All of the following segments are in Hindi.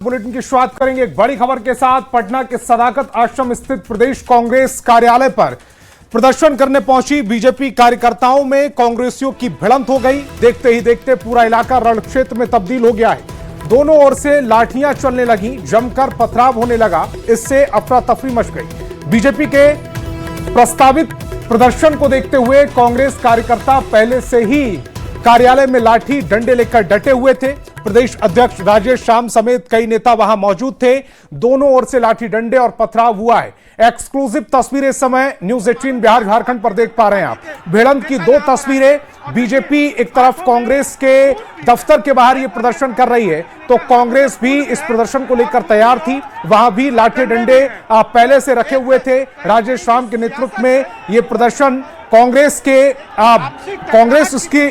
बुलेटिन की शुरुआत करेंगे एक बड़ी खबर के साथ। पटना के सदाकत आश्रम स्थित प्रदेश कांग्रेस कार्यालय पर प्रदर्शन करने पहुंची बीजेपी कार्यकर्ताओं में कांग्रेसियों की भिड़ंत हो गई। देखते ही देखते पूरा इलाका रण क्षेत्र में तब्दील हो गया है। दोनों ओर से लाठियां चलने लगी, जमकर पथराव होने लगा। इससे अफरा तफरी मच गई। बीजेपी के प्रस्तावित प्रदर्शन को देखते हुए कांग्रेस कार्यकर्ता पहले से ही कार्यालय में लाठी डंडे लेकर डटे हुए थे। प्रदेश अध्यक्ष राजेश श्याम समेत कई नेता वहां मौजूद थे। दोनों ओर से लाठी डंडे और पथराव हुआ है। एक्सक्लूसिव तस्वीरें इस समय न्यूज 18 बिहार झारखंड पर देख पा रहे हैं आप। भिड़ंत की दो तस्वीरें। बीजेपी एक तरफ कांग्रेस के दफ्तर के बाहर ये प्रदर्शन कर रही है, तो कांग्रेस भी इस प्रदर्शन को लेकर तैयार थी। वहां भी लाठी डंडे पहले से रखे हुए थे। राजेश श्याम के नेतृत्व में यह प्रदर्शन कांग्रेस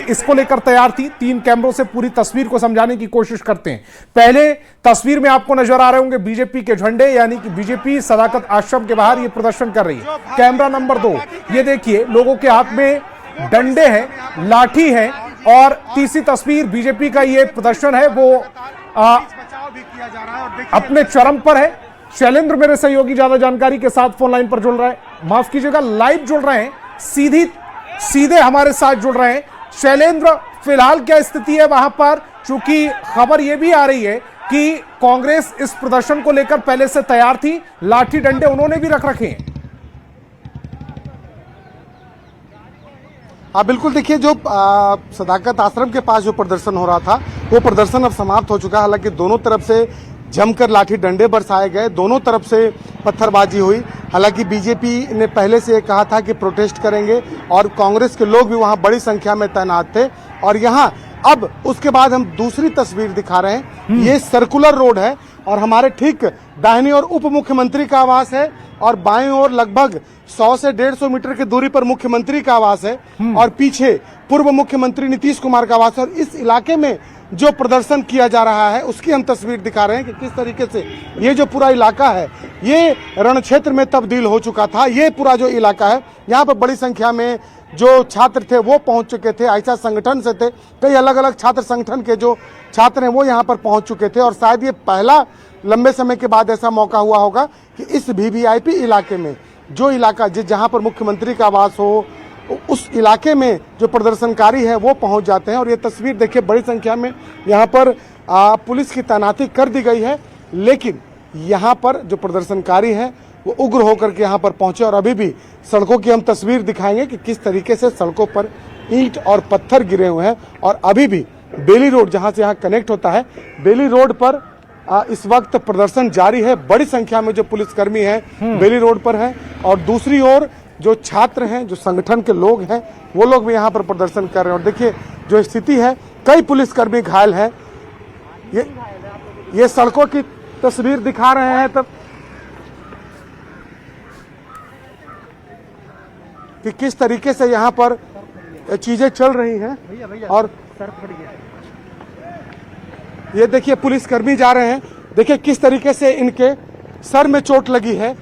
इसको लेकर तैयार थी। 3 कैमरों से पूरी तस्वीर को समझाने की कोशिश करते हैं। पहले तस्वीर में आपको नजर आ रहे होंगे बीजेपी के झंडे, यानी कि बीजेपी सदाकत आश्रम के बाहर यह प्रदर्शन कर रही है। कैमरा नंबर 2 ये देखिए, लोगों के हाथ में डंडे हैं, लाठी है। और तीसरी तस्वीर बीजेपी का यह प्रदर्शन है वो अपने चरम पर है। शैलेंद्र मेरे सहयोगी ज्यादा जानकारी के साथ फोन लाइन पर जुड़ रहे हैं, माफ कीजिएगा लाइव जुड़ रहे हैं, सीधे हमारे साथ जुड़ रहे हैं। शैलेंद्र, फिलहाल क्या स्थिति है वहां पर? चूंकि खबर यह भी आ रही है कि कांग्रेस इस प्रदर्शन को लेकर पहले से तैयार थी, लाठी डंडे उन्होंने भी रख रखे हैं। हाँ बिल्कुल, देखिए जो सदाकत आश्रम के पास जो प्रदर्शन हो रहा था वो प्रदर्शन अब समाप्त हो चुका है। हालांकि दोनों तरफ से जमकर लाठी डंडे बरसाए गए, दोनों तरफ से पत्थरबाजी हुई। हालांकि बीजेपी ने पहले से कहा था कि प्रोटेस्ट करेंगे और कांग्रेस के लोग भी वहां बड़ी संख्या में तैनात थे। और यहां अब उसके बाद हम दूसरी तस्वीर दिखा रहे हैं। ये सर्कुलर रोड है और हमारे ठीक दाहिनी ओर उप मुख्यमंत्री का आवास है और बाईं ओर लगभग 100 से 150 मीटर की दूरी पर मुख्यमंत्री का आवास है और पीछे पूर्व मुख्यमंत्री नीतीश कुमार का आवास है। और इस इलाके में जो प्रदर्शन किया जा रहा है उसकी हम तस्वीर दिखा रहे हैं कि किस तरीके से ये जो पूरा इलाका है ये रण क्षेत्र में तब्दील हो चुका था। ये पूरा जो इलाका है, यहाँ पर बड़ी संख्या में जो छात्र थे वो पहुंच चुके थे। ऐसा संगठन से थे, कई अलग अलग छात्र संगठन के जो छात्र हैं वो यहाँ पर पहुंच चुके थे। और शायद ये पहला लंबे समय के बाद ऐसा मौका हुआ होगा कि इस वीवीआईपी इलाके में, जो इलाका जहां पर मुख्यमंत्री का आवास हो, उस इलाके में जो प्रदर्शनकारी है वो पहुंच जाते हैं। और ये तस्वीर देखिए, बड़ी संख्या में यहाँ पर पुलिस की तैनाती कर दी गई है, लेकिन यहाँ पर जो प्रदर्शनकारी हैं वो उग्र होकर के यहाँ पर पहुंचे। और अभी भी सड़कों की हम तस्वीर दिखाएंगे कि किस तरीके से सड़कों पर ईंट और पत्थर गिरे हुए हैं। और अभी भी बेली रोड, जहाँ से यहाँ कनेक्ट होता है, बेली रोड पर इस वक्त प्रदर्शन जारी है। बड़ी संख्या में जो पुलिसकर्मी हैं बेली रोड पर हैं और दूसरी ओर जो छात्र हैं, जो संगठन के लोग हैं, वो लोग भी यहाँ पर प्रदर्शन कर रहे हैं। और देखिए जो स्थिति है, कई पुलिसकर्मी घायल हैं। ये सड़कों की तस्वीर दिखा रहे हैं तब कि किस तरीके से यहाँ पर चीजें चल रही हैं। और ये देखिए पुलिसकर्मी जा रहे हैं, देखिए किस तरीके से इनके सर में चोट लगी है।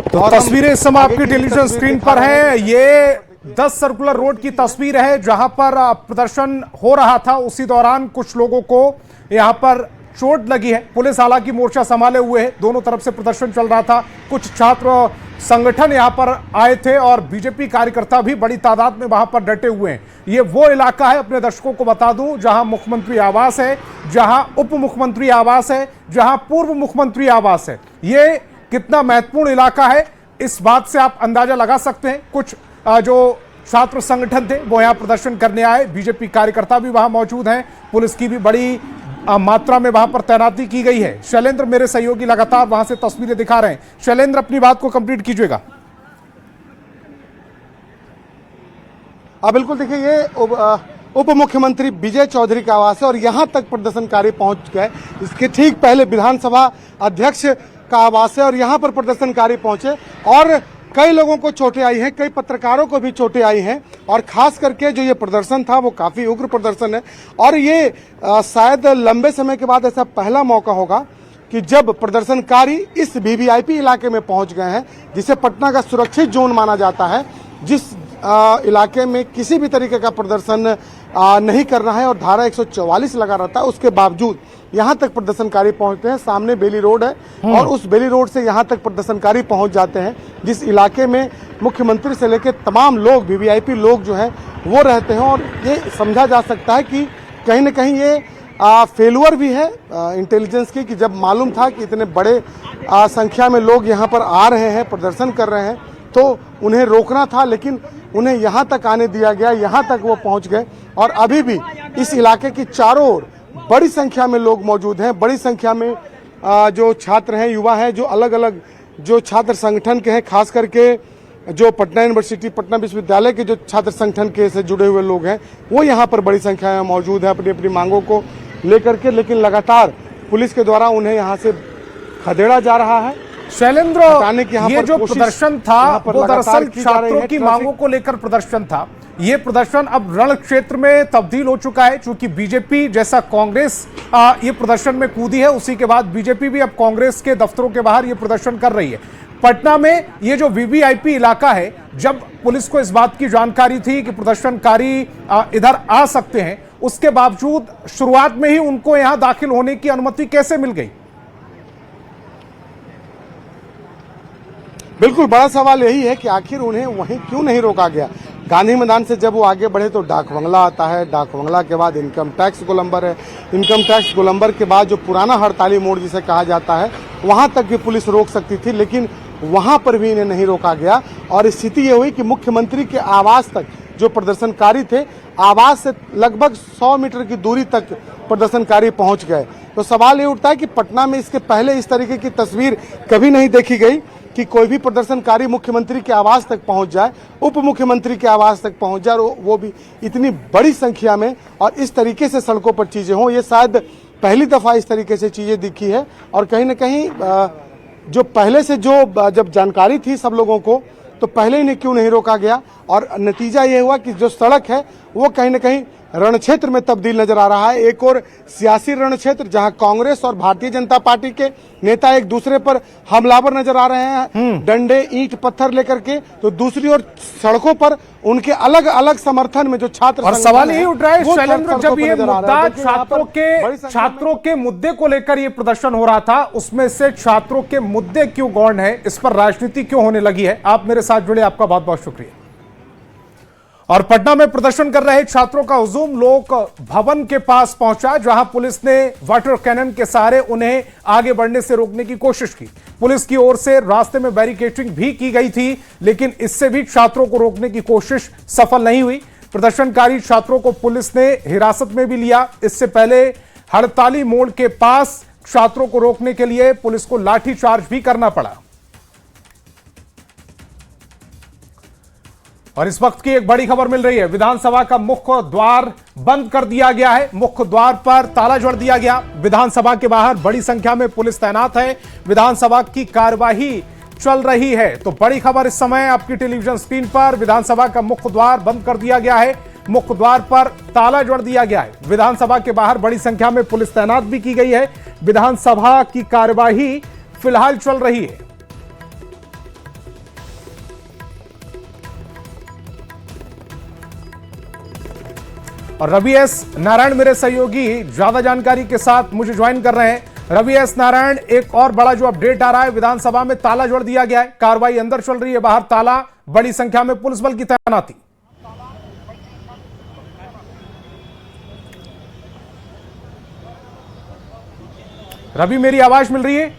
तो तस्वीरें इस समय आपकी टेलीविजन स्क्रीन पर हैं। ये 10 सर्कुलर रोड की तस्वीर है जहां पर प्रदर्शन हो रहा था। उसी दौरान कुछ लोगों को यहां पर चोट लगी है। पुलिस हालांकि मोर्चा संभाले हुए है, दोनों तरफ से प्रदर्शन चल रहा था। कुछ छात्र संगठन यहां पर आए थे और बीजेपी कार्यकर्ता भी बड़ी तादाद में वहां पर डटे हुए हैं। ये वो इलाका है, अपने दर्शकों को बता दूं, जहां मुख्यमंत्री आवास है, जहां उप मुख्यमंत्री आवास है, जहां पूर्व मुख्यमंत्री आवास है। ये कितना महत्वपूर्ण इलाका है, इस बात से आप अंदाजा लगा सकते हैं। कुछ जो छात्र संगठन थे वो यहां प्रदर्शन करने आए, बीजेपी कार्यकर्ता भी वहां मौजूद हैं। पुलिस की भी बड़ी मात्रा में वहां पर तैनाती की गई है। शैलेंद्र मेरे सहयोगी लगातार वहां से तस्वीरें दिखा रहे हैं। शैलेंद्र, अपनी बात को कंप्लीट कीजिएगा। बिल्कुल, देखिए ये उप मुख्यमंत्री विजय चौधरी का आवास है और यहां तक प्रदर्शनकारी पहुंच गए। इसके ठीक पहले विधानसभा अध्यक्ष का आवास है और यहां पर प्रदर्शनकारी पहुंचे और कई लोगों को चोटें आई हैं, कई पत्रकारों को भी चोटें आई हैं। और खास करके जो ये प्रदर्शन था वो काफी उग्र प्रदर्शन है और ये शायद लंबे समय के बाद ऐसा पहला मौका होगा कि जब प्रदर्शनकारी इस वीवीआईपी इलाके में पहुंच गए हैं, जिसे पटना का सुरक्षित जोन माना जाता है, जिस इलाके में किसी भी तरीके का प्रदर्शन नहीं करना है और धारा 144 लगा रहता है, उसके बावजूद यहाँ तक प्रदर्शनकारी पहुंचते हैं। सामने बेली रोड है और उस बेली रोड से यहाँ तक प्रदर्शनकारी पहुंच जाते हैं, जिस इलाके में मुख्यमंत्री से लेकर तमाम लोग वीवीआईपी लोग जो हैं वो रहते हैं। और ये समझा जा सकता है कि कहीं न कहीं ये फेलुअर भी है इंटेलिजेंस की, कि जब मालूम था कि इतने बड़े संख्या में लोग यहाँ पर आ रहे हैं, प्रदर्शन कर रहे हैं, तो उन्हें रोकना था, लेकिन उन्हें यहाँ तक आने दिया गया, यहाँ तक वो पहुँच गए। और अभी भी इस इलाके की चारों ओर बड़ी संख्या में लोग मौजूद हैं, बड़ी संख्या में जो छात्र हैं, युवा हैं, जो अलग अलग जो छात्र संगठन के हैं, खास करके जो पटना यूनिवर्सिटी, पटना विश्वविद्यालय के जो छात्र संगठन के से जुड़े हुए लोग हैं, वो यहाँ पर बड़ी संख्या में मौजूद हैं अपनी अपनी मांगों को लेकर के। लेकिन लगातार पुलिस के द्वारा उन्हें यहाँ से खदेड़ा जा रहा है। शैलेंद्र, ये जो प्रदर्शन था वो दरअसल छात्रों की मांगों को लेकर प्रदर्शन था। ये प्रदर्शन अब रण क्षेत्र में तब्दील हो चुका है, क्योंकि बीजेपी जैसा कांग्रेस ये प्रदर्शन में कूदी है, उसी के बाद बीजेपी भी अब कांग्रेस के दफ्तरों के बाहर ये प्रदर्शन कर रही है। पटना में ये जो वीवीआईपी इलाका है, जब पुलिस को इस बात की जानकारी थी कि प्रदर्शनकारी इधर आ सकते हैं, उसके बावजूद शुरुआत में ही उनको यहां दाखिल होने की अनुमति कैसे मिल गई? बिल्कुल, बड़ा सवाल यही है कि आखिर उन्हें वहीं क्यों नहीं रोका गया। गांधी मैदान से जब वो आगे बढ़े तो डाक बंगला आता है, डाक बंगला के बाद इनकम टैक्स गोलंबर है, इनकम टैक्स गोलंबर के बाद जो पुराना हड़ताली मोड़ जिसे कहा जाता है, वहां तक भी पुलिस रोक सकती थी, लेकिन वहां पर भी इन्हें नहीं रोका गया। और स्थिति ये हुई कि मुख्यमंत्री के आवास तक जो प्रदर्शनकारी थे, आवास से लगभग 100 मीटर की दूरी तक प्रदर्शनकारी पहुंच गए। तो सवाल ये उठता है कि पटना में इसके पहले इस तरीके की तस्वीर कभी नहीं देखी गई कि कोई भी प्रदर्शनकारी मुख्यमंत्री के आवास तक पहुंच जाए, उप मुख्यमंत्री के आवास तक पहुंच जाए, और वो भी इतनी बड़ी संख्या में, और इस तरीके से सड़कों पर चीजें हों। ये शायद पहली दफा इस तरीके से चीजें दिखी है। और कहीं न कहीं जो पहले से जो जब जानकारी थी सब लोगों को, तो पहले इन्हें क्यों नहीं रोका गया। और नतीजा ये हुआ कि जो सड़क है वो कहीं न कहीं रण क्षेत्र में तब्दील नजर आ रहा है। एक और सियासी रण क्षेत्र जहां कांग्रेस और भारतीय जनता पार्टी के नेता एक दूसरे पर हमलावर नजर आ रहे हैं, डंडे, ईंट, पत्थर लेकर के, तो दूसरी ओर सड़कों पर उनके अलग अलग समर्थन में जो छात्र, और सवाल यही उठ रहा है शैलेंद्र, जब ये मुद्दा छात्रों के मुद्दे को लेकर ये प्रदर्शन हो रहा था, उसमें से छात्रों के मुद्दे क्यों गौण है, इस पर राजनीति क्यों होने लगी है? आप मेरे साथ जुड़े, आपका बहुत बहुत शुक्रिया। और पटना में प्रदर्शन कर रहे छात्रों का हुजूम लोक भवन के पास पहुंचा, जहां पुलिस ने वाटर कैनन के सहारे उन्हें आगे बढ़ने से रोकने की कोशिश की। पुलिस की ओर से रास्ते में बैरिकेडिंग भी की गई थी, लेकिन इससे भी छात्रों को रोकने की कोशिश सफल नहीं हुई। प्रदर्शनकारी छात्रों को पुलिस ने हिरासत में भी लिया। इससे पहले हड़ताली मोड़ के पास छात्रों को रोकने के लिए पुलिस को लाठीचार्ज भी करना पड़ा। और इस वक्त की एक बड़ी खबर मिल रही है, विधानसभा का मुख्य द्वार बंद कर दिया गया है। मुख्य द्वार पर ताला जड़ दिया गया। विधानसभा के बाहर बड़ी संख्या में पुलिस तैनात है। विधानसभा की कार्यवाही चल रही है। तो बड़ी खबर इस समय आपकी टेलीविजन स्क्रीन पर, विधानसभा का मुख्य द्वार बंद कर दिया गया है। मुख्य द्वार पर ताला जड़ दिया गया है। विधानसभा के बाहर बड़ी संख्या में पुलिस तैनात भी की गई है। विधानसभा की कार्यवाही फिलहाल चल रही है। और रवि एस नारायण मेरे सहयोगी ज्यादा जानकारी के साथ मुझे ज्वाइन कर रहे हैं। रवि एस नारायण, एक और बड़ा जो अपडेट आ रहा है, विधानसभा में ताला जोड़ दिया गया है, कार्रवाई अंदर चल रही है, बाहर ताला, बड़ी संख्या में पुलिस बल की तैनाती। रवि, मेरी आवाज मिल रही है?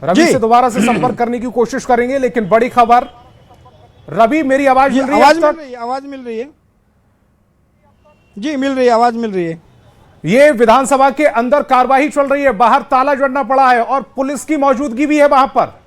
रवि से दोबारा से संपर्क करने की कोशिश करेंगे, लेकिन बड़ी खबर, रवि मेरी आवाज मिल रही है? आवाज मिल रही है जी, मिल रही है, आवाज मिल रही है। ये विधानसभा के अंदर कार्रवाई चल रही है, बाहर ताला जड़ना पड़ा है और पुलिस की मौजूदगी भी है वहां पर।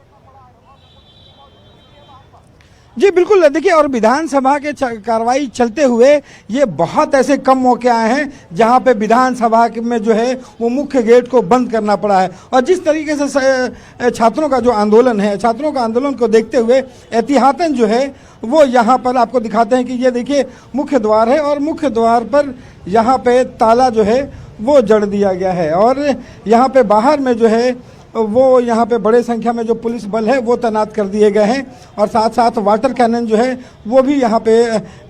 जी बिल्कुल, देखिए, और विधानसभा के कार्रवाई चलते हुए ये बहुत ऐसे कम मौके आए हैं जहां पे विधानसभा में जो है वो मुख्य गेट को बंद करना पड़ा है। और जिस तरीके से छात्रों का जो आंदोलन है, छात्रों का आंदोलन को देखते हुए एहतियातन जो है वो यहाँ पर आपको दिखाते हैं कि ये देखिए मुख्य द्वार है, और मुख्य द्वार पर यहाँ पे ताला जो है वो जड़ दिया गया है। और यहाँ पे बाहर में जो है वो यहाँ पे बड़े संख्या में जो पुलिस बल है वो तैनात कर दिए गए हैं और साथ साथ वाटर कैनन जो है वो भी यहाँ पे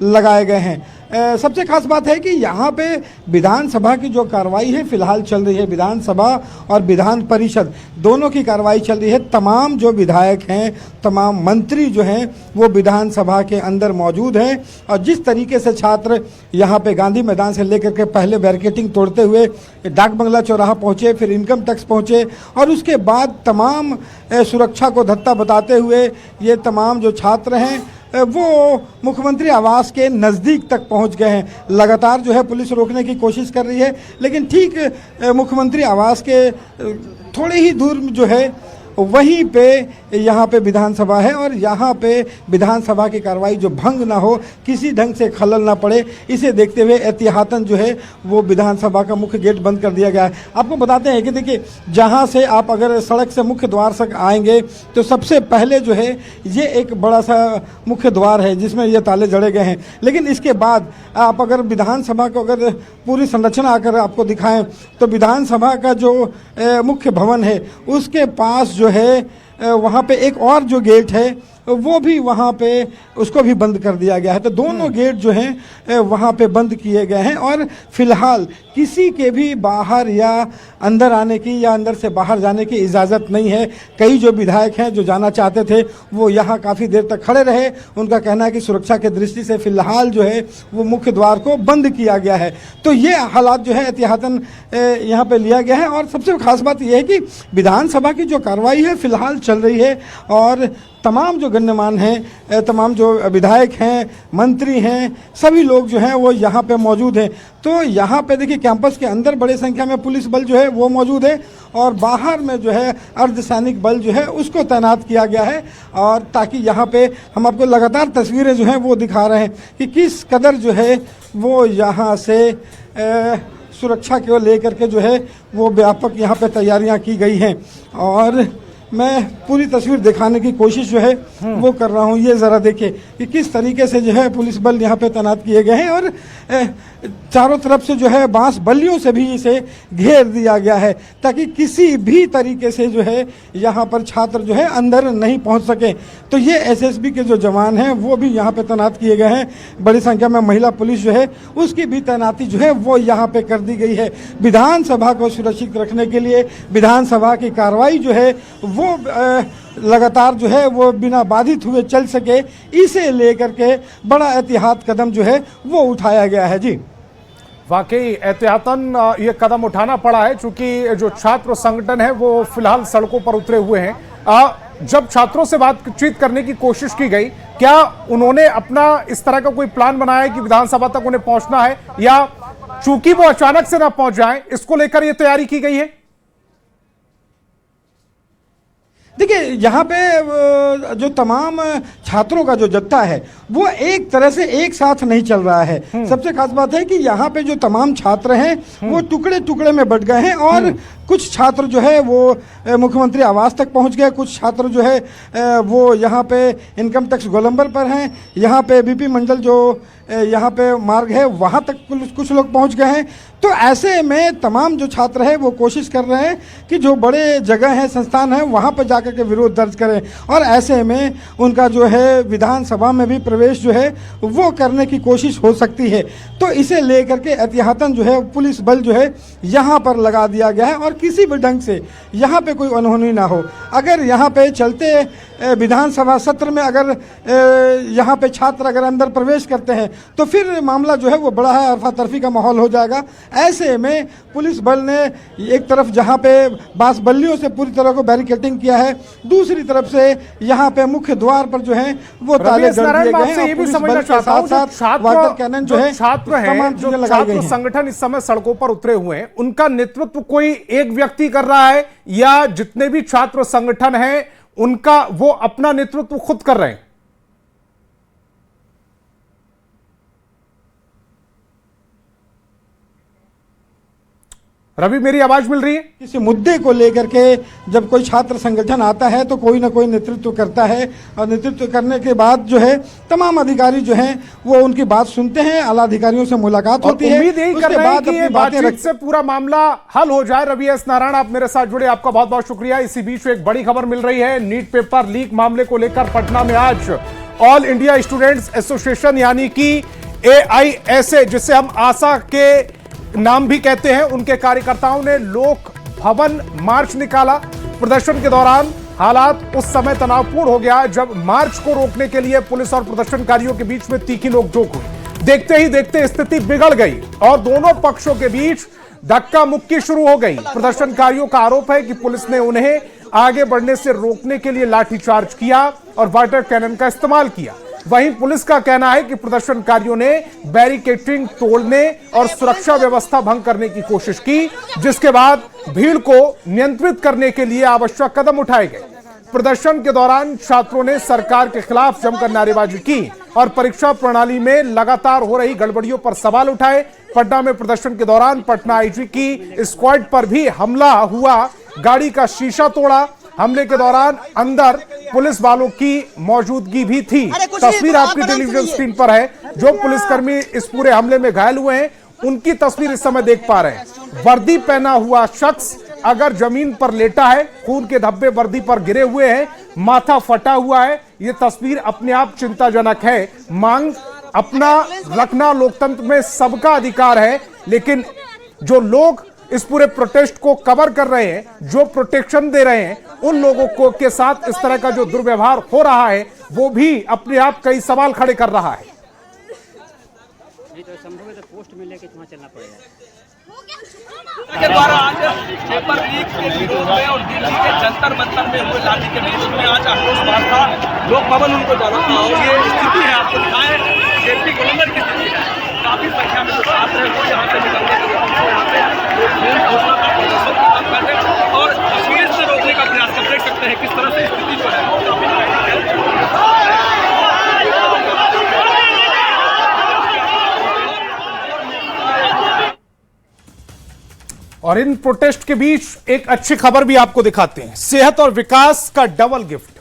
लगाए गए हैं। सबसे खास बात है कि यहाँ पे विधानसभा की जो कार्रवाई है फिलहाल चल रही है, विधानसभा और विधान परिषद दोनों की कार्रवाई चल रही है। तमाम जो विधायक हैं, तमाम मंत्री जो हैं वो विधानसभा के अंदर मौजूद हैं और जिस तरीके से छात्र यहाँ पे गांधी मैदान से लेकर के पहले बैरिकेडिंग तोड़ते हुए डाक बंगला चौराहा पहुँचे, फिर इनकम टैक्स पहुँचे और उसके बाद तमाम सुरक्षा को धत्ता बताते हुए ये तमाम जो छात्र हैं वो मुख्यमंत्री आवास के नज़दीक तक पहुंच गए हैं। लगातार जो है पुलिस रोकने की कोशिश कर रही है, लेकिन ठीक मुख्यमंत्री आवास के थोड़े ही दूर जो है वहीं पे यहाँ पे विधानसभा है और यहाँ पे विधानसभा की कार्रवाई जो भंग ना हो, किसी ढंग से खलल ना पड़े, इसे देखते हुए एहतियातन जो है वो विधानसभा का मुख्य गेट बंद कर दिया गया है। आपको बताते हैं कि देखिए, जहाँ से आप अगर सड़क से मुख्य द्वार तक आएंगे तो सबसे पहले जो है ये एक बड़ा सा मुख्य द्वार है जिसमें ये ताले जड़े गए हैं, लेकिन इसके बाद आप अगर विधानसभा को अगर पूरी संरचना आकर आपको दिखाएं तो विधानसभा का जो मुख्य भवन है उसके पास जो है वहाँ पे एक और जो गेट है वो भी वहाँ पे उसको भी बंद कर दिया गया है। तो दोनों गेट जो हैं वहाँ पे बंद किए गए हैं और फिलहाल किसी के भी बाहर या अंदर आने की या अंदर से बाहर जाने की इजाज़त नहीं है। कई जो विधायक हैं जो जाना चाहते थे वो यहाँ काफ़ी देर तक खड़े रहे। उनका कहना है कि सुरक्षा की दृष्टि से फिलहाल जो है वो मुख्य द्वार को बंद किया गया है। तो ये हालात जो है एहतियातन यहाँ पे लिया गया है और सबसे खास बात यह है कि विधानसभा की जो कार्रवाई है फिलहाल चल रही है और तमाम जो गण्यमान्य हैं, तमाम जो विधायक हैं, मंत्री हैं, सभी लोग जो हैं वो यहाँ पे मौजूद हैं। तो यहाँ पे देखिए कैंपस के अंदर बड़े संख्या में पुलिस बल जो है वो मौजूद है और बाहर में जो है अर्धसैनिक बल जो है उसको तैनात किया गया है और ताकि यहाँ पे हम आपको लगातार तस्वीरें जो हैं वो दिखा रहे हैं कि किस कदर जो है वो यहाँ से सुरक्षा को लेकर के जो है वो व्यापक यहाँ पे तैयारियाँ की गई हैं और मैं पूरी तस्वीर दिखाने की कोशिश जो है वो कर रहा हूँ। ये ज़रा देखिए कि किस तरीके से जो है पुलिस बल यहाँ पे तैनात किए गए हैं और चारों तरफ से जो है बांस बल्लियों से भी इसे घेर दिया गया है ताकि किसी भी तरीके से जो है यहाँ पर छात्र जो है अंदर नहीं पहुँच सके। तो ये एसएसबी के जो जवान हैं वो भी यहाँ पे तैनात किए गए हैं। बड़ी संख्या में महिला पुलिस जो है उसकी भी तैनाती जो है वो यहाँ पे कर दी गई है। विधानसभा को सुरक्षित रखने के लिए विधानसभा की कार्रवाई जो है वो लगातार जो है वो बिना बाधित हुए चल सके, इसे लेकर के बड़ा एहतियात कदम जो है वो उठाया गया है। जी वाकई एहतियातन ये कदम उठाना पड़ा है क्योंकि जो छात्र संगठन है वो फिलहाल सड़कों पर उतरे हुए हैं। जब छात्रों से बातचीत करने की कोशिश की गई, क्या उन्होंने अपना इस तरह का कोई प्लान बनाया कि विधानसभा तक उन्हें पहुंचना है या चूंकि वो अचानक से ना पहुंच जाएं इसको लेकर ये तैयारी की गई है? देखिए, यहाँ पे जो तमाम छात्रों का जो जत्था है वो एक तरह से एक साथ नहीं चल रहा है। सबसे खास बात है कि यहाँ पे जो तमाम छात्र हैं वो टुकड़े टुकड़े में बट गए हैं और कुछ छात्र जो है वो मुख्यमंत्री आवास तक पहुँच गए, कुछ छात्र जो है वो यहाँ पे इनकम टैक्स गोलंबर पर हैं, यहाँ पे बीपी मंडल जो यहाँ पे मार्ग है वहाँ तक कुछ लोग पहुँच गए हैं। तो ऐसे में तमाम जो छात्र हैं वो कोशिश कर रहे हैं कि जो बड़े जगह हैं, संस्थान हैं, वहाँ पर जाकर के विरोध दर्ज करें और ऐसे में उनका जो है विधानसभा में भी प्रवेश जो है वो करने की कोशिश हो सकती है। तो इसे लेकर के एहतियातन जो है पुलिस बल जो है यहाँ पर लगा दिया गया है और किसी भी ढंग से यहाँ पे कोई अनहोनी ना हो। अगर यहाँ पे चलते विधानसभा सत्र में अगर यहाँ पे छात्र अगर अंदर प्रवेश करते हैं तो फिर मामला जो है वो बड़ा है, अरफा तरफी का माहौल हो जाएगा। ऐसे में पुलिस बल ने एक तरफ जहाँ पे बांस बल्लियों से पूरी तरह को बैरिकेडिंग किया है, दूसरी तरफ से यहाँ पे मुख्य द्वार पर जो है वो ताले जड़ दिए गए हैं। ये भी समझना चाहता हूं, छात्र संगठन इस समय सड़कों पर उतरे हुए हैं, उनका नेतृत्व कोई एक व्यक्ति कर रहा है या जितने भी छात्र संगठन हैं उनका वो अपना नेतृत्व खुद कर रहे हैं? रवि, मेरी आवाज मिल रही है? किसी मुद्दे को लेकर के जब कोई छात्र संगठन आता है तो कोई ना कोई नेतृत्व करता है, और नेतृत्व करने के बाद जो है तमाम अधिकारी जो हैं वो उनकी बात सुनते हैं, आला अधिकारियों से मुलाकात होती है, उम्मीद यही कर रहे हैं कि ये बातचीत से पूरा मामला हल हो जाए। रवि एस नारायण, आप मेरे साथ जुड़े, आपका बहुत बहुत शुक्रिया। इसी बीच एक बड़ी खबर मिल रही है, नीट पेपर लीक मामले को लेकर पटना में आज ऑल इंडिया स्टूडेंट्स एसोसिएशन यानी कि AISA, जिसे हम आशा के नाम भी कहते हैं, उनके कार्यकर्ताओं ने लोक भवन मार्च निकाला। प्रदर्शन के दौरान हालात उस समय तनावपूर्ण हो गया जब मार्च को रोकने के लिए पुलिस और प्रदर्शनकारियों के बीच में तीखी नोकझोंक हुई। देखते ही देखते स्थिति बिगड़ गई और दोनों पक्षों के बीच धक्का मुक्की शुरू हो गई। प्रदर्शनकारियों का आरोप है कि पुलिस ने उन्हें आगे बढ़ने से रोकने के लिए लाठीचार्ज किया और वाटर कैनन का इस्तेमाल किया। वहीं पुलिस का कहना है कि प्रदर्शनकारियों ने बैरिकेडिंग तोड़ने और सुरक्षा व्यवस्था भंग करने की कोशिश की, जिसके बाद भीड़ को नियंत्रित करने के लिए आवश्यक कदम उठाए गए। प्रदर्शन के दौरान छात्रों ने सरकार के खिलाफ जमकर नारेबाजी की और परीक्षा प्रणाली में लगातार हो रही गड़बड़ियों पर सवाल उठाए। पटना में प्रदर्शन के दौरान पटना IG की स्क्वाड पर भी हमला हुआ, गाड़ी का शीशा तोड़ा। हमले के दौरान अंदर पुलिस वालों की मौजूदगी भी थी। तस्वीर आपकी टेलीविजन स्क्रीन पर है। जो पुलिसकर्मी इस पूरे हमले में घायल हुए हैं उनकी तस्वीर इस समय देख पा रहे हैं। वर्दी पहना हुआ शख्स अगर जमीन पर लेटा है, खून के धब्बे वर्दी पर गिरे हुए हैं, माथा फटा हुआ है। ये तस्वीर अपने आप चिंताजनक है। मांग अपना रखना लोकतंत्र में सबका अधिकार है, लेकिन जो लोग इस पूरे प्रोटेस्ट को कवर कर रहे हैं, जो प्रोटेक्शन दे रहे हैं, उन लोगों को के साथ इस तरह का जो दुर्व्यवहार हो रहा है वो भी अपने आप कई सवाल खड़े कर रहा है। नहीं तो संभव है तो पोस्ट में लेके वहाँ चलना पड़ेगा। के द्वारा आज पेपर लीक के विरोध में और दिल्ली के जंतर मंतर में हुए लाठी के विरोध में आज आक्रोश बाहर था। लोक भवन उनको जाना था और ये स्थिति है, आपको दिखाएं सेफ्टी गवर्नर की स्थिति है। काफी संख्या में छात्र हैं वो यहाँ से निकलने के लिए यहाँ पे घोषणा का प्रदर्शन कर रहे हैं और भीड़ से रोकने का प्रयास कर। देख सकते हैं किस तरह से स्थिति जो है। और इन प्रोटेस्ट के बीच एक अच्छी खबर भी आपको दिखाते हैं। सेहत और विकास का डबल गिफ्ट।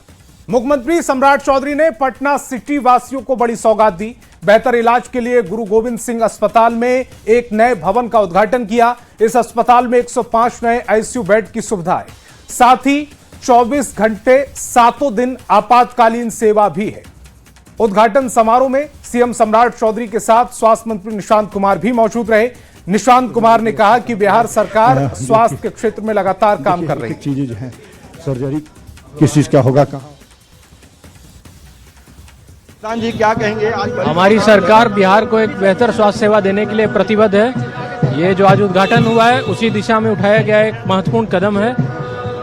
मुख्यमंत्री सम्राट चौधरी ने पटना सिटी वासियों को बड़ी सौगात दी। बेहतर इलाज के लिए गुरु गोविंद सिंह अस्पताल में एक नए भवन का उद्घाटन किया। इस अस्पताल में 105 नए ICU बेड की सुविधा है, साथ ही 24 घंटे 7 दिन आपातकालीन सेवा भी है। उद्घाटन समारोह में CM सम्राट चौधरी के साथ स्वास्थ्य मंत्री निशांत कुमार भी मौजूद रहे। निशांत कुमार ने कहा कि बिहार सरकार स्वास्थ्य के क्षेत्र में लगातार काम कर रही है। चीजें जो है सर्जरी किस चीज का होगा, कहाँ जी क्या कहेंगे? आज हमारी सरकार बिहार को एक बेहतर स्वास्थ्य सेवा देने के लिए प्रतिबद्ध है। ये जो आज उद्घाटन हुआ है उसी दिशा में उठाया गया एक महत्वपूर्ण कदम है।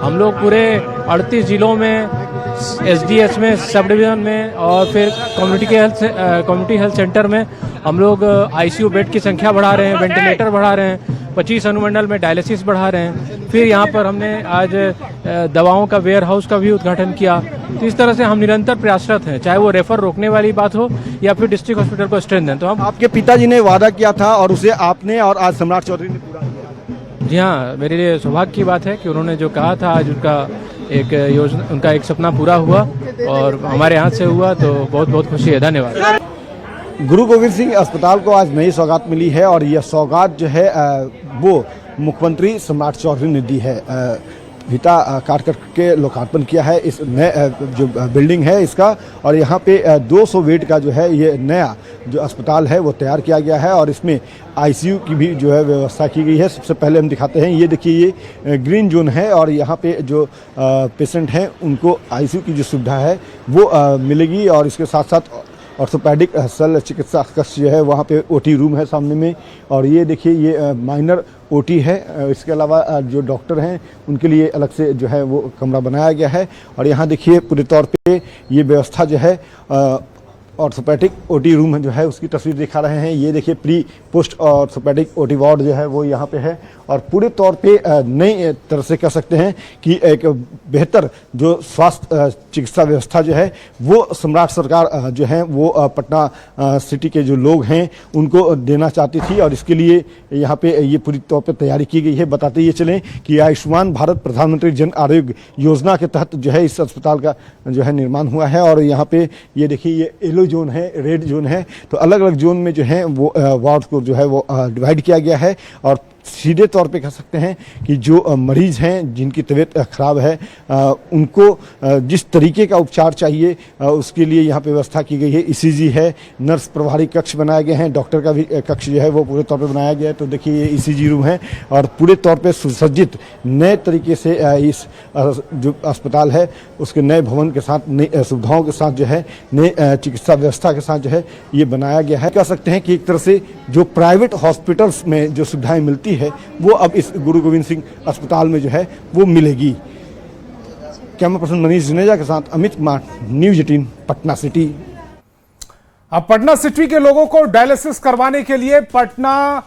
हम लोग पूरे 38 जिलों में SDS में, सब डिवीजन में और फिर कम्युनिटी हेल्थ सेंटर में हम लोग ICU बेड की संख्या बढ़ा रहे हैं, वेंटिलेटर बढ़ा रहे हैं, 25 अनुमंडल में डायलिसिस बढ़ा रहे हैं। फिर यहाँ पर हमने आज दवाओं का वेयर हाउस का भी उद्घाटन किया। तो इस तरह से हम निरंतर प्रयासरत हैं, चाहे वो रेफर रोकने वाली बात हो या फिर डिस्ट्रिक्ट हॉस्पिटल को स्ट्रेंथन। तो हम आपके पिताजी ने वादा किया था और उसे आपने और आज सम्राट चौधरी ने पूरा किया। जी हाँ, मेरे लिए सौभाग्य की बात है कि उन्होंने जो कहा था आज उनका एक योजना, उनका एक सपना पूरा हुआ और हमारे हाथ से हुआ, तो बहुत बहुत खुशी है। धन्यवाद। गुरु गोविंद सिंह अस्पताल को आज नई सौगात मिली है और यह सौगात जो है वो मुख्यमंत्री सम्राट चौधरी ने दी है। भिटा काट के लोकार्पण किया है इस नए जो बिल्डिंग है इसका, और यहाँ पे 200 बेड का जो है ये नया जो अस्पताल है वो तैयार किया गया है और इसमें ICU की भी जो है व्यवस्था की गई है। सबसे पहले हम दिखाते हैं, ये देखिए ये ग्रीन जोन है और यहाँ पे जो पेशेंट हैं उनको ICU की जो सुविधा है वो मिलेगी और इसके साथ साथ ऑर्थोपेडिक शल्य चिकित्सा कक्ष जो है वहाँ पे OT रूम है सामने में। और ये देखिए ये माइनर OT है। इसके अलावा जो डॉक्टर हैं उनके लिए अलग से जो है वो कमरा बनाया गया है। और यहाँ देखिए पूरे तौर पे ये व्यवस्था जो है ऑर्थोपेडिक ओटी रूम जो है उसकी तस्वीर दिखा रहे हैं। ये देखिए pre post orthopaedic OT ward जो है वो यहाँ पे है और पूरे तौर पे नई तरह से कह सकते हैं कि एक बेहतर जो स्वास्थ्य चिकित्सा व्यवस्था जो है वो सम्राट सरकार जो है वो पटना सिटी के जो लोग हैं उनको देना चाहती थी और इसके लिए यहाँ पे ये पूरी तौर पे तैयारी की गई है। बताते ये चलें कि आयुष्मान भारत प्रधानमंत्री जन आरोग्य योजना के तहत जो है इस अस्पताल का जो है निर्माण हुआ है और यहाँ पे ये देखिए ये येलो जोन है, रेड जोन है, तो अलग अलग जोन में जो है वो वार्ड को जो है वो डिवाइड किया गया है और सीधे तौर पे कह सकते हैं कि जो मरीज हैं जिनकी तबीयत खराब है उनको जिस तरीके का उपचार चाहिए उसके लिए यहाँ पे व्यवस्था की गई है। ईसीजी है, नर्स प्रभारी कक्ष बनाए गए हैं, डॉक्टर का भी कक्ष जो है वो पूरे तौर पे बनाया गया है। तो देखिए ये ईसीजी रूम है और पूरे तौर पे सुसज्जित नए तरीके से इस जो अस्पताल है उसके नए भवन के साथ नई सुविधाओं के साथ जो है नए चिकित्सा व्यवस्था के साथ जो है ये बनाया गया है। कह सकते हैं कि एक तरह से जो प्राइवेट हॉस्पिटल्स में जो सुविधाएं मिलती है वो अब इस गुरु गोविंद सिंह अस्पताल में जो है वो मिलेगी। कैमरा पर्सन मनीष जुनेजा के साथ अमित कुमार, न्यूज़ 18 पटना सिटी। अब पटना सिटी के लोगों को डायलिसिस करवाने के लिए पटना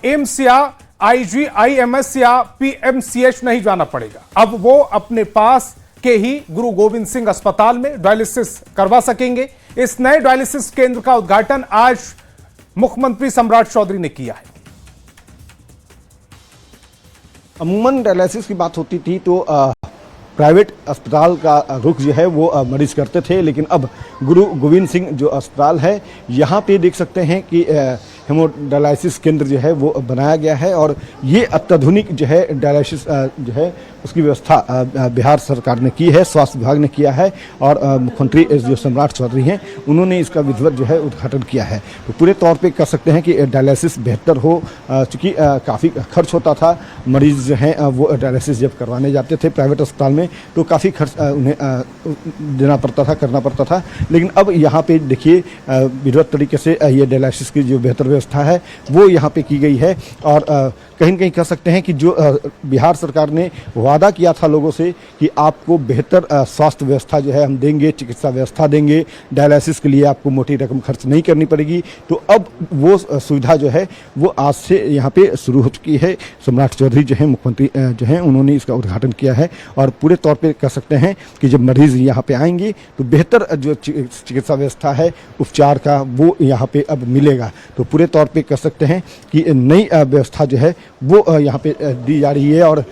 एम्स या IGIMS या PMCH नहीं जाना पड़ेगा। अब वो अपने पास के ही गुरु गोविंद सिंह अस्पताल में डायलिसिस करवा सकेंगे। इस नए डायलिसिस केंद्र का उद्घाटन आज मुख्यमंत्री सम्राट चौधरी ने किया है। अमूमन डायलिसिस की बात होती थी तो प्राइवेट अस्पताल का रुख जो है वो मरीज करते थे, लेकिन अब गुरु गोविंद सिंह जो अस्पताल है यहाँ पे देख सकते हैं कि हेमोडायलिसिस केंद्र जो है वो बनाया गया है और ये अत्याधुनिक जो है डायलिसिस जो है उसकी व्यवस्था बिहार सरकार ने की है, स्वास्थ्य विभाग ने किया है और मुख्यमंत्री जो सम्राट चौधरी हैं उन्होंने इसका विधिवत जो है उद्घाटन किया है। तो पूरे तौर पे कह सकते हैं कि डायलिसिस बेहतर हो, चूँकि काफ़ी खर्च होता था, मरीज जो हैं वो डायलिसिस जब करवाने जाते थे प्राइवेट अस्पताल में तो काफ़ी खर्च उन्हें देना पड़ता था, करना पड़ता था, लेकिन अब यहाँ पे देखिए विधिवत तरीके से ये डायलिसिस की जो बेहतर व्यवस्था है वो यहाँ पे की गई है और कहीं न कहीं कह सकते हैं कि जो बिहार सरकार ने वादा किया था लोगों से कि आपको बेहतर स्वास्थ्य व्यवस्था जो है हम देंगे, चिकित्सा व्यवस्था देंगे, डायलिसिस के लिए आपको मोटी रकम खर्च नहीं करनी पड़ेगी, तो अब वो सुविधा जो है वो आज से यहाँ पे शुरू हो चुकी है। सम्राट चौधरी जो है मुख्यमंत्री जो हैं उन्होंने इसका उद्घाटन किया है और पूरे तौर पे कह सकते हैं कि जब मरीज यहाँ पे आएंगे तो बेहतर जो चिकित्सा व्यवस्था है उपचार का वो यहाँ पे अब मिलेगा। तो पूरे तौर पे कह सकते हैं कि नई व्यवस्था जो है वो यहाँ पे दी जा रही है और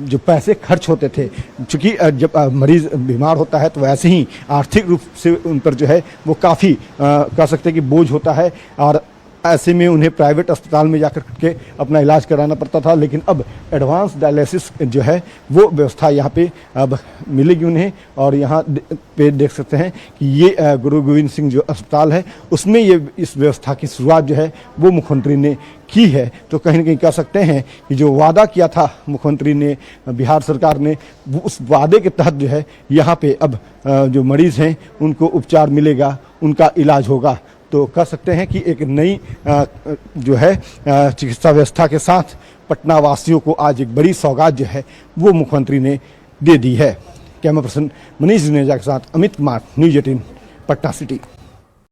जो पैसे खर्च होते थे, चूँकि जब मरीज बीमार होता है तो वैसे ही आर्थिक रूप से उन पर जो है वो काफ़ी कह सकते हैं कि बोझ होता है और ऐसे में उन्हें प्राइवेट अस्पताल में जाकर के अपना इलाज कराना पड़ता था, लेकिन अब एडवांस डायलिसिस जो है वो व्यवस्था यहाँ पे अब मिलेगी उन्हें और यहाँ पे देख सकते हैं कि ये गुरु गोविंद सिंह जो अस्पताल है उसमें ये इस व्यवस्था की शुरुआत जो है वो मुख्यमंत्री ने की है। तो कहीं न कहीं कह सकते हैं कि जो वादा किया था मुख्यमंत्री ने, बिहार सरकार ने, उस वादे के तहत जो है यहाँ पे अब जो मरीज़ हैं उनको उपचार मिलेगा, उनका इलाज होगा। तो कह सकते हैं कि एक नई जो है चिकित्सा व्यवस्था के साथ पटना वासियों को आज एक बड़ी सौगात जो है वो मुख्यमंत्री ने दे दी है। कैमरा पर्सन मनीष जुनेजा के साथ अमित कुमार, न्यूज़ 18 पटना सिटी।